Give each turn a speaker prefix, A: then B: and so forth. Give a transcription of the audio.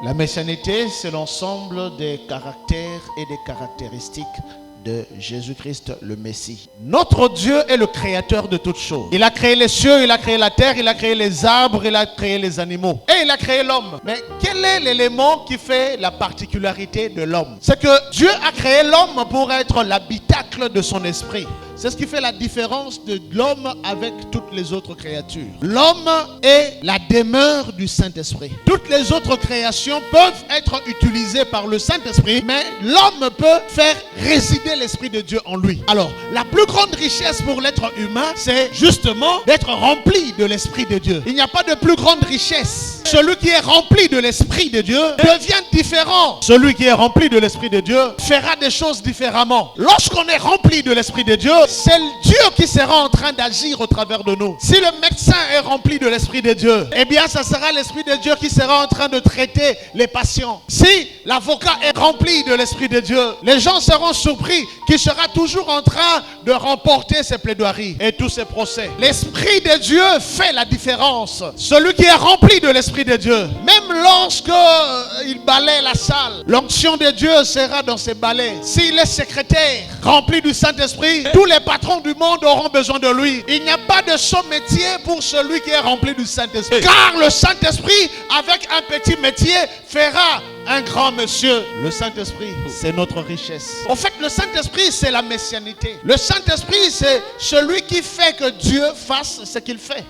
A: La messianité, c'est l'ensemble des caractères et des caractéristiques de Jésus-Christ le Messie. Notre Dieu est le créateur de toutes choses. Il a créé les cieux, il a créé la terre, il a créé les arbres, il a créé les animaux. Et il a créé l'homme. Mais quel est l'élément qui fait la particularité de l'homme? C'est que Dieu a créé l'homme pour être l'habitacle de son esprit. C'est ce qui fait la différence de l'homme avec toutes les autres créatures. L'homme est la demeure du Saint-Esprit. Toutes les autres créations peuvent être utilisées par le Saint-Esprit, mais l'homme peut faire résider l'Esprit de Dieu en lui. Alors, la plus grande richesse pour l'être humain, c'est justement d'être rempli de l'Esprit de Dieu. Il n'y a pas de plus grande richesse. Celui qui est rempli de l'Esprit de Dieu devient différent. Celui qui est rempli de l'Esprit de Dieu fera des choses différemment. Lorsqu'on est rempli de l'Esprit de Dieu, c'est Dieu qui sera en train d'agir au travers de nous. Si le médecin est rempli de l'Esprit de Dieu, eh bien, ça sera l'Esprit de Dieu qui sera en train de traiter les patients. Si l'avocat est rempli de l'Esprit de Dieu, les gens seront surpris qu'il sera toujours en train de remporter ses plaidoiries et tous ses procès. L'Esprit de Dieu fait la différence. Celui qui est rempli de l'Esprit de Dieu, même lorsque il balaie la salle, l'onction de Dieu sera dans ses balais. S'il est secrétaire, rempli du Saint-Esprit, tous les patrons du monde auront besoin de lui. Il n'y a pas de saut métier pour celui qui est rempli du Saint-Esprit. Car le Saint-Esprit, avec un petit métier, fera un grand monsieur. Le Saint-Esprit, c'est notre richesse. En fait, le Saint-Esprit, c'est la messianité. Le Saint-Esprit, c'est celui qui fait que Dieu fasse ce qu'il fait.